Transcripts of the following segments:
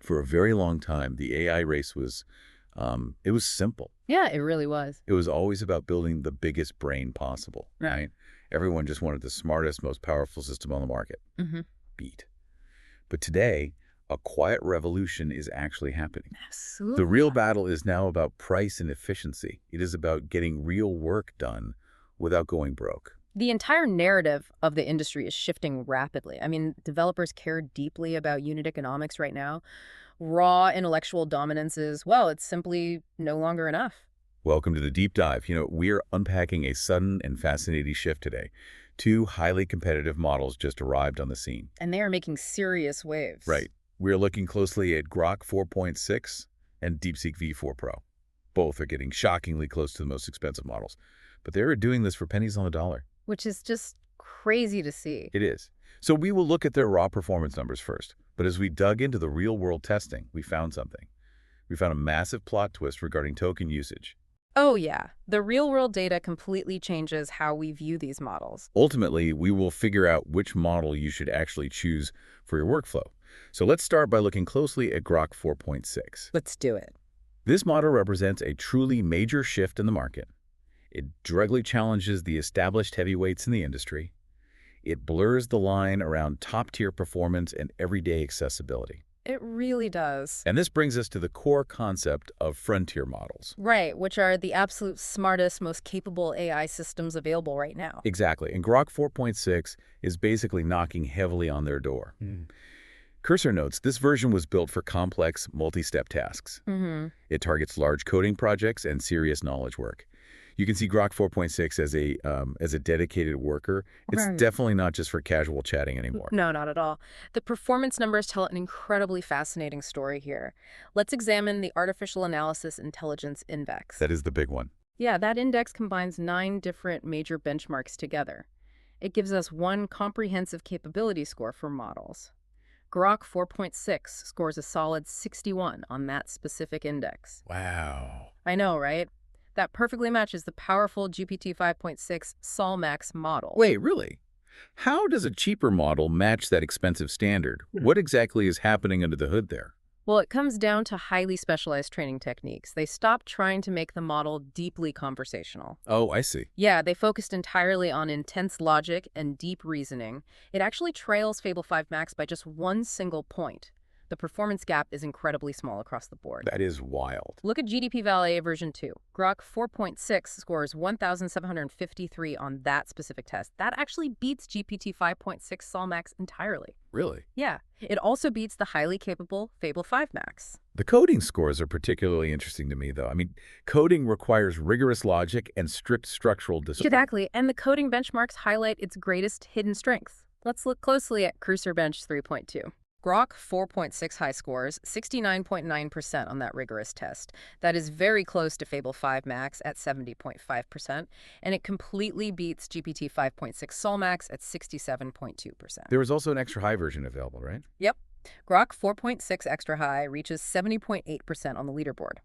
For a very long time, the AI race was, it was simple. Yeah, it really was. It was always about building the biggest brain possible, right? Everyone just wanted the smartest, most powerful system on the market. Mm-hmm. Beat. But today, a quiet revolution is actually happening. Absolutely. The real battle is now about price and efficiency. It is about getting real work done without going broke. The entire narrative of the industry is shifting rapidly. I mean, developers care deeply about unit economics right now. Raw intellectual dominance is, well, it's simply no longer enough. Welcome to the deep dive. We're unpacking a sudden and fascinating shift today. Two highly competitive models just arrived on the scene. And they are making serious waves. Right. We're looking closely at Grok 4.6 and DeepSeek V4 Pro. Both are getting shockingly close to the most expensive models. But they're doing this for pennies on the dollar. Which is just crazy to see. It is. So we will look at their raw performance numbers first. But as we dug into the real-world testing, we found something. We found a massive plot twist regarding token usage. Oh, yeah. The real-world data completely changes how we view these models. Ultimately, we will figure out which model you should actually choose for your workflow. So let's start by looking closely at Grok 4.6. Let's do it. This model represents a truly major shift in the market. It directly challenges the established heavyweights in the industry. It blurs the line around top-tier performance and everyday accessibility. It really does. And this brings us to the core concept of frontier models. Right, which are the absolute smartest, most capable AI systems available right now. Exactly. And Grok 4.6 is basically knocking heavily on their door. Cursor notes, this version was built for complex, multi-step tasks. It targets large coding projects and serious knowledge work. You can see Grok 4.6 as a dedicated worker. It's definitely not just for casual chatting anymore. No, not at all. The performance numbers tell an incredibly fascinating story here. Let's examine the Artificial Analysis Intelligence Index. That is the big one. Yeah, that index combines 9 different major benchmarks together. It gives us one comprehensive capability score for models. Grok 4.6 scores a solid 61 on that specific index. Wow. I know, right? That perfectly matches the powerful GPT 5.6 Solmax model. Wait, really? How does a cheaper model match that expensive standard? What exactly is happening under the hood there? Well, it comes down to highly specialized training techniques. They stopped trying to make the model deeply conversational. Oh, I see. Yeah, they focused entirely on intense logic and deep reasoning. It actually trails Fable 5 Max by just one single point. The performance gap is incredibly small across the board. That is wild. Look at GDP Valet version 2. Grok 4.6 scores 1,753 on that specific test. That actually beats GPT 5.6 Solmax entirely. Really? Yeah. It also beats the highly capable Fable 5 Max. The coding scores are particularly interesting to me, though. I mean, coding requires rigorous logic and strict structural discipline. Exactly, and the coding benchmarks highlight its greatest hidden strengths. Let's look closely at Cursor Bench 3.2. Grok 4.6 high scores 69.9% on that rigorous test. That is very close to Fable 5 Max at 70.5%, and it completely beats GPT 5.6 Solmax at 67.2%. There was also an extra high version available, right? Yep. Grok 4.6 Extra High reaches 70.8% on the leaderboard.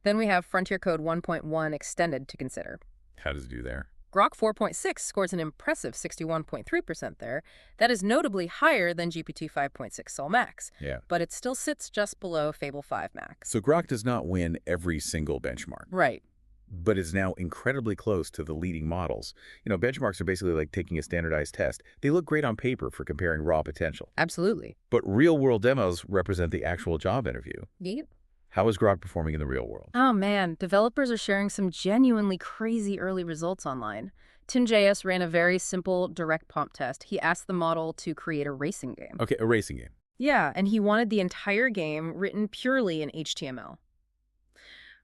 Then we have Frontier Code 1.1 Extended to consider. How does it do there? Grok 4.6 scores an impressive 61.3% there. That is notably higher than GPT 5.6 Solmax. Yeah. But it still sits just below Fable 5 Max. So Grok does not win every single benchmark. Right. But is now incredibly close to the leading models. Benchmarks are basically like taking a standardized test. They look great on paper for comparing raw potential. Absolutely. But real-world demos represent the actual job interview. Yep. How is Grok performing in the real world? Oh man, developers are sharing some genuinely crazy early results online. Tin.js ran a very simple direct prompt test. He asked the model to create a racing game. Okay, a racing game. Yeah, and he wanted the entire game written purely in HTML.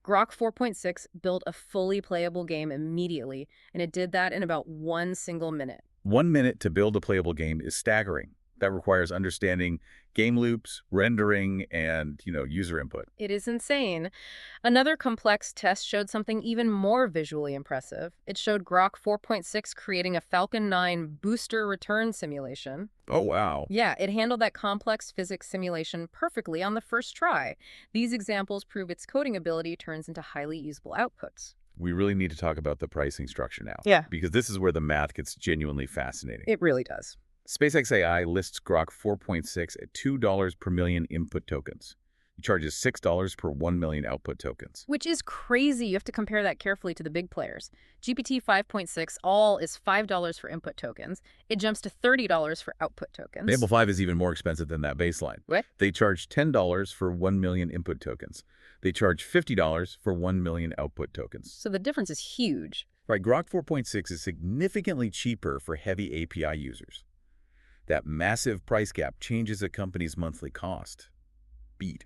Grok 4.6 built a fully playable game immediately, and it did that in about 1 single minute. 1 minute to build a playable game is staggering. That requires understanding game loops, rendering, and, user input. It is insane. Another complex test showed something even more visually impressive. It showed Grok 4.6 creating a Falcon 9 booster return simulation. Oh, wow. Yeah, it handled that complex physics simulation perfectly on the first try. These examples prove its coding ability turns into highly usable outputs. We really need to talk about the pricing structure now. Yeah. Because this is where the math gets genuinely fascinating. It really does. SpaceX AI lists Grok 4.6 at $2 per million input tokens. It charges $6 per 1 million output tokens. Which is crazy. You have to compare that carefully to the big players. GPT 5.6 all is $5 for input tokens. It jumps to $30 for output tokens. Fable 5 is even more expensive than that baseline. What? They charge $10 for 1 million input tokens. They charge $50 for 1 million output tokens. So the difference is huge. Right, Grok 4.6 is significantly cheaper for heavy API users. That massive price gap changes a company's monthly cost. Beat.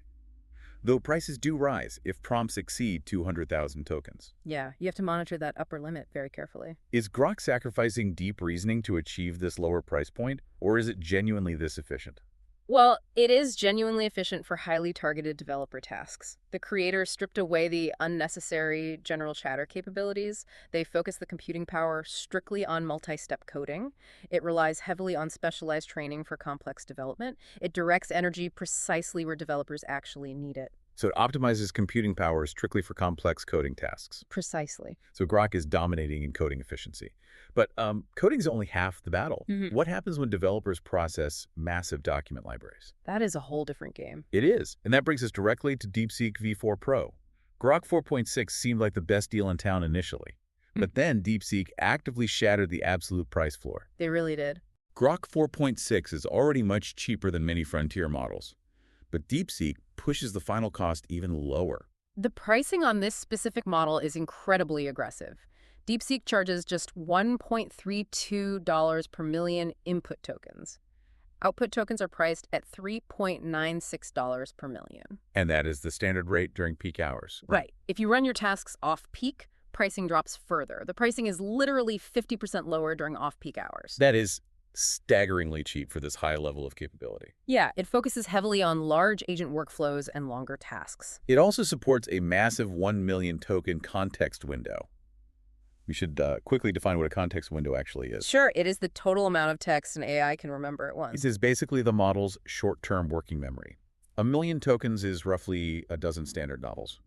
Though prices do rise if prompts exceed 200,000 tokens. Yeah, you have to monitor that upper limit very carefully. Is Grok sacrificing deep reasoning to achieve this lower price point, or is it genuinely this efficient? Well, it is genuinely efficient for highly targeted developer tasks. The creators stripped away the unnecessary general chatter capabilities. They focus the computing power strictly on multi-step coding. It relies heavily on specialized training for complex development. It directs energy precisely where developers actually need it. So it optimizes computing power strictly for complex coding tasks. Precisely. So Grok is dominating in coding efficiency. But coding is only half the battle. What happens when developers process massive document libraries? That is a whole different game. It is. And that brings us directly to DeepSeek V4 Pro. Grok 4.6 seemed like the best deal in town initially. But then DeepSeek actively shattered the absolute price floor. They really did. Grok 4.6 is already much cheaper than many frontier models. But DeepSeek pushes the final cost even lower. The pricing on this specific model is incredibly aggressive. DeepSeek charges just $1.32 per million input tokens. Output tokens are priced at $3.96 per million. And that is the standard rate during peak hours. Right. If you run your tasks off-peak, pricing drops further. The pricing is literally 50% lower during off-peak hours. That is staggeringly cheap for this high level of capability. Yeah, it focuses heavily on large agent workflows and longer tasks. It also supports a massive 1 million token context window. We should quickly define what a context window actually is. Sure, it is the total amount of text an AI can remember at once. This is basically the model's short-term working memory. 1 million tokens is roughly a dozen standard novels.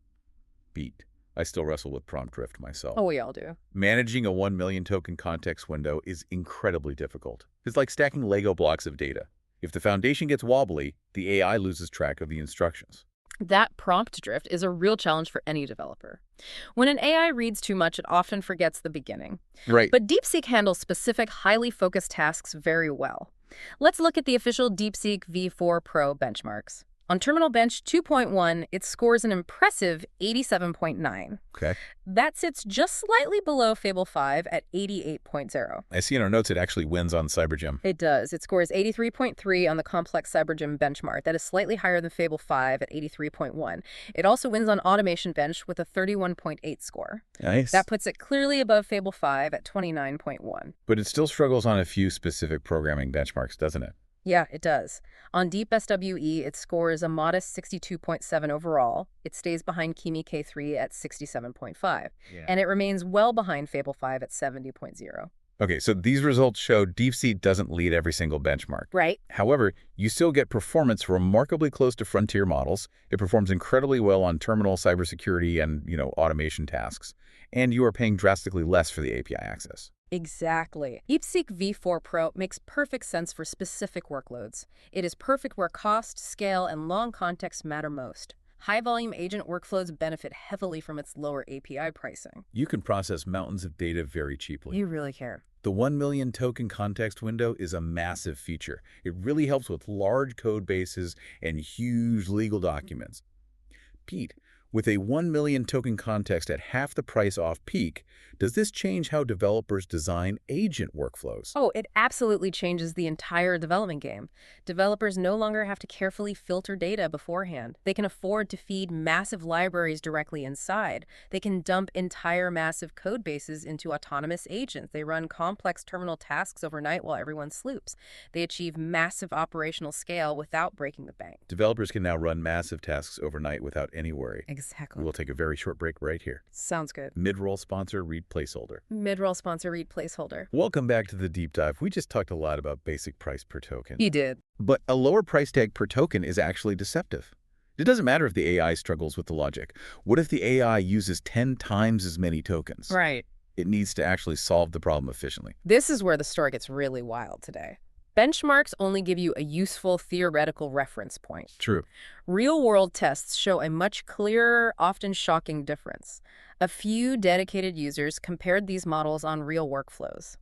Beat. I still wrestle with prompt drift myself. Oh, we all do. Managing a 1 million token context window is incredibly difficult. It's like stacking Lego blocks of data. If the foundation gets wobbly, the AI loses track of the instructions. That prompt drift is a real challenge for any developer. When an AI reads too much, it often forgets the beginning. Right. But DeepSeek handles specific, highly focused tasks very well. Let's look at the official DeepSeek V4 Pro benchmarks. On Terminal Bench 2.1, it scores an impressive 87.9. Okay. That sits just slightly below Fable 5 at 88.0. I see in our notes it actually wins on CyberGym. It does. It scores 83.3 on the complex CyberGym benchmark. That is slightly higher than Fable 5 at 83.1. It also wins on Automation Bench with a 31.8 score. Nice. That puts it clearly above Fable 5 at 29.1. But it still struggles on a few specific programming benchmarks, doesn't it? Yeah, it does. On DeepSWE, it scores a modest 62.7 overall. It stays behind Kimi K3 at 67.5. And it remains well behind Fable 5 at 70.0. Okay, so these results show DeepSeek doesn't lead every single benchmark. Right. However, you still get performance remarkably close to frontier models. It performs incredibly well on terminal cybersecurity and, automation tasks. And you are paying drastically less for the API access. Exactly. DeepSeek V4 Pro makes perfect sense for specific workloads. It is perfect where cost, scale, and long context matter most. High-volume agent workflows benefit heavily from its lower API pricing. You can process mountains of data very cheaply. You really care. The 1 million token context window is a massive feature. It really helps with large code bases and huge legal documents. Pete, with a 1 million token context at half the price off peak, does this change how developers design agent workflows? Oh, it absolutely changes the entire development game. Developers no longer have to carefully filter data beforehand. They can afford to feed massive libraries directly inside. They can dump entire massive code bases into autonomous agents. They run complex terminal tasks overnight while everyone sleeps. They achieve massive operational scale without breaking the bank. Developers can now run massive tasks overnight without any worry. Exactly. We'll take a very short break right here. Sounds good. Mid-roll sponsor, read placeholder. Mid-roll sponsor, read placeholder. Welcome back to the deep dive. We just talked a lot about basic price per token. You did. But a lower price tag per token is actually deceptive. It doesn't matter if the AI struggles with the logic. What if the AI uses 10 times as many tokens? Right. It needs to actually solve the problem efficiently. This is where the story gets really wild today. Benchmarks only give you a useful theoretical reference point. True. Real-world tests show a much clearer, often shocking difference. A few dedicated users compared these models on real workflows.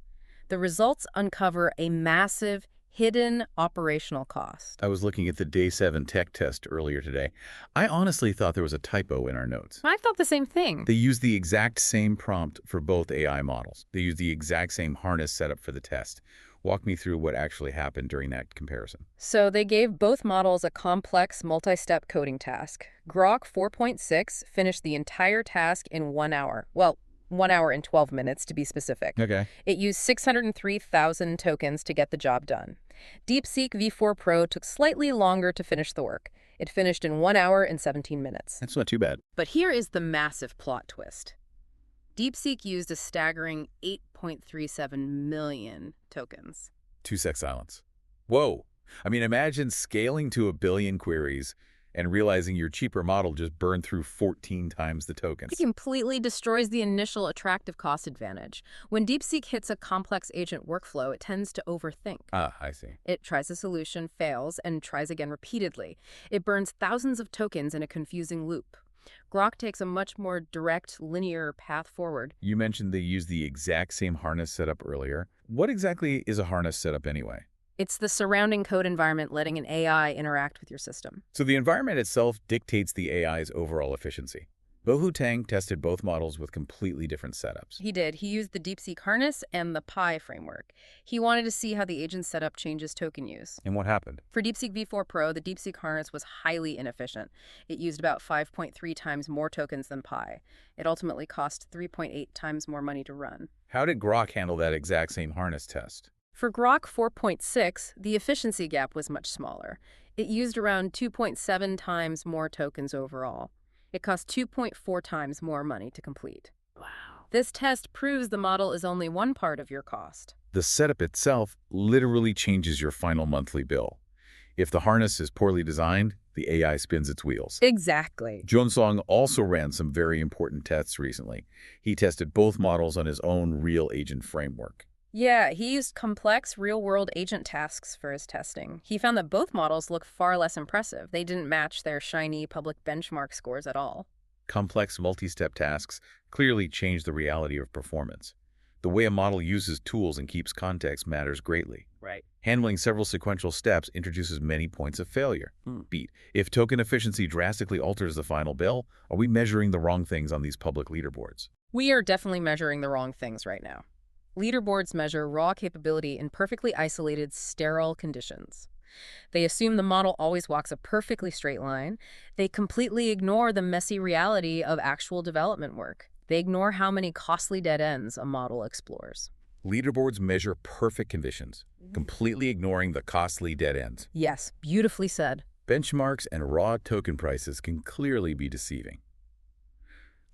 The results uncover a massive, hidden operational cost. I was looking at the Day 7 tech test earlier today. I honestly thought there was a typo in our notes. I thought the same thing. They used the exact same prompt for both AI models. They used the exact same harness setup for the test. Walk me through what actually happened during that comparison. So they gave both models a complex multi-step coding task. Grok 4.6 finished the entire task in 1 hour. Well, 1 hour and 12 minutes to be specific. Okay. It used 603,000 tokens to get the job done. DeepSeek V4 Pro took slightly longer to finish the work. It finished in 1 hour and 17 minutes. That's not too bad. But here is the massive plot twist. DeepSeek used a staggering 8.37 million tokens. 2-sec silence. Whoa. I mean, imagine scaling to 1 billion queries and realizing your cheaper model just burned through 14 times the tokens. It completely destroys the initial attractive cost advantage. When DeepSeek hits a complex agent workflow, it tends to overthink. Ah, I see. It tries a solution, fails, and tries again repeatedly. It burns thousands of tokens in a confusing loop. Grok takes a much more direct, linear path forward. You mentioned they used the exact same harness setup earlier. What exactly is a harness setup anyway? It's the surrounding code environment letting an AI interact with your system. So the environment itself dictates the AI's overall efficiency. Bohu Tang tested both models with completely different setups. He did. He used the DeepSeek harness and the Pi framework. He wanted to see how the agent setup changes token use. And what happened? For DeepSeek V4 Pro, the DeepSeek harness was highly inefficient. It used about 5.3 times more tokens than Pi. It ultimately cost 3.8 times more money to run. How did Grok handle that exact same harness test? For Grok 4.6, the efficiency gap was much smaller. It used around 2.7 times more tokens overall. It cost 2.4 times more money to complete. Wow. This test proves the model is only one part of your cost. The setup itself literally changes your final monthly bill. If the harness is poorly designed, the AI spins its wheels. Exactly. Jonsong also ran some very important tests recently. He tested both models on his own real agent framework. Yeah, he used complex real-world agent tasks for his testing. He found that both models look far less impressive. They didn't match their shiny public benchmark scores at all. Complex multi-step tasks clearly change the reality of performance. The way a model uses tools and keeps context matters greatly. Right. Handling several sequential steps introduces many points of failure. Beat. If token efficiency drastically alters the final bill, are we measuring the wrong things on these public leaderboards? We are definitely measuring the wrong things right now. Leaderboards measure raw capability in perfectly isolated, sterile conditions. They assume the model always walks a perfectly straight line. They completely ignore the messy reality of actual development work. They ignore how many costly dead ends a model explores. Leaderboards measure perfect conditions, completely ignoring the costly dead ends. Yes, beautifully said. Benchmarks and raw token prices can clearly be deceiving.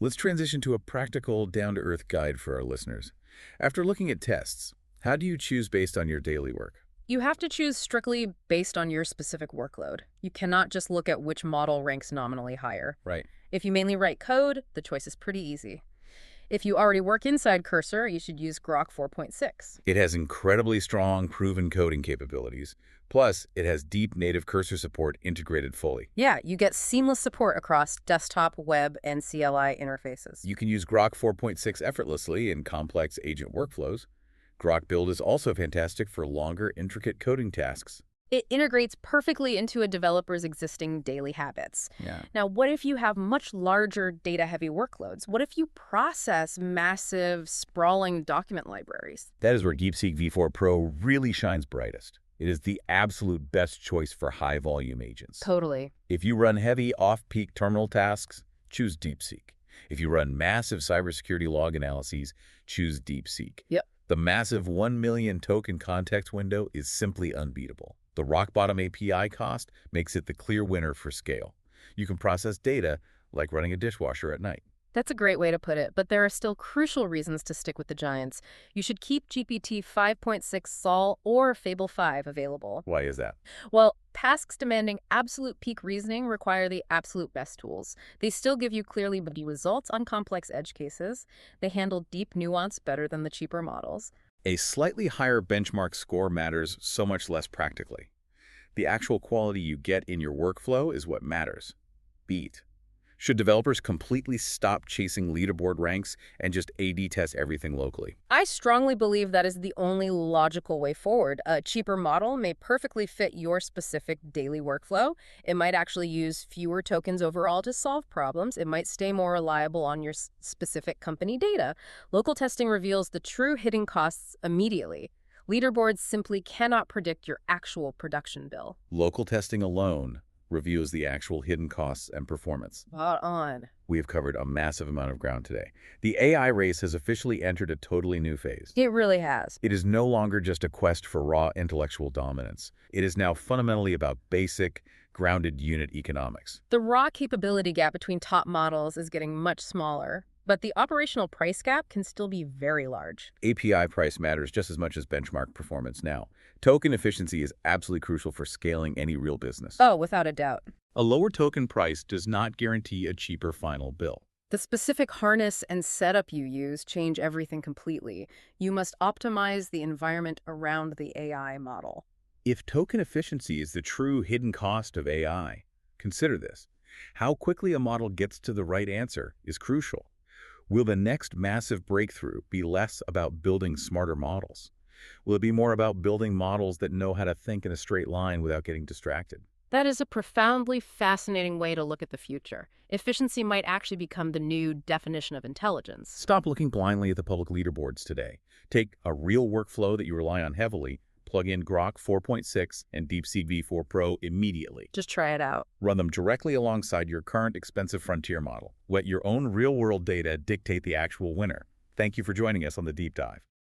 Let's transition to a practical, down-to-earth guide for our listeners. After looking at tests, how do you choose based on your daily work? You have to choose strictly based on your specific workload. You cannot just look at which model ranks nominally higher. Right. If you mainly write code, the choice is pretty easy. If you already work inside Cursor, you should use Grok 4.6. It has incredibly strong, proven coding capabilities. Plus, it has deep native cursor support integrated fully. Yeah, you get seamless support across desktop, web, and CLI interfaces. You can use Grok 4.6 effortlessly in complex agent workflows. Grok Build is also fantastic for longer, intricate coding tasks. It integrates perfectly into a developer's existing daily habits. Yeah. Now, what if you have much larger data-heavy workloads? What if you process massive, sprawling document libraries? That is where DeepSeek V4 Pro really shines brightest. It is the absolute best choice for high-volume agents. Totally. If you run heavy, off-peak terminal tasks, choose DeepSeek. If you run massive cybersecurity log analyses, choose DeepSeek. Yep. The massive 1 million token context window is simply unbeatable. The rock-bottom API cost makes it the clear winner for scale. You can process data like running a dishwasher at night. That's a great way to put it, but there are still crucial reasons to stick with the giants. You should keep GPT 5.6 Sol or Fable 5 available. Why is that? Well, tasks demanding absolute peak reasoning require the absolute best tools. They still give you clearly results on complex edge cases. They handle deep nuance better than the cheaper models. A slightly higher benchmark score matters so much less practically. The actual quality you get in your workflow is what matters. Beat. Should developers completely stop chasing leaderboard ranks and just A/B test everything locally? I strongly believe that is the only logical way forward. A cheaper model may perfectly fit your specific daily workflow. It might actually use fewer tokens overall to solve problems. It might stay more reliable on your specific company data. Local testing reveals the true hidden costs immediately. Leaderboards simply cannot predict your actual production bill. Local testing alone reveals the actual hidden costs and performance. Spot on. We have covered a massive amount of ground today. The AI race has officially entered a totally new phase. It really has. It is no longer just a quest for raw intellectual dominance. It is now fundamentally about basic, grounded unit economics. The raw capability gap between top models is getting much smaller, but the operational price gap can still be very large. API price matters just as much as benchmark performance now. Token efficiency is absolutely crucial for scaling any real business. Oh, without a doubt. A lower token price does not guarantee a cheaper final bill. The specific harness and setup you use change everything completely. You must optimize the environment around the AI model. If token efficiency is the true hidden cost of AI, consider this. How quickly a model gets to the right answer is crucial. Will the next massive breakthrough be less about building smarter models? Will it be more about building models that know how to think in a straight line without getting distracted? That is a profoundly fascinating way to look at the future. Efficiency might actually become the new definition of intelligence. Stop looking blindly at the public leaderboards today. Take a real workflow that you rely on heavily, plug in Grok 4.6 and DeepSeek V4 Pro immediately. Just try it out. Run them directly alongside your current expensive frontier model. Let your own real-world data dictate the actual winner. Thank you for joining us on the Deep Dive.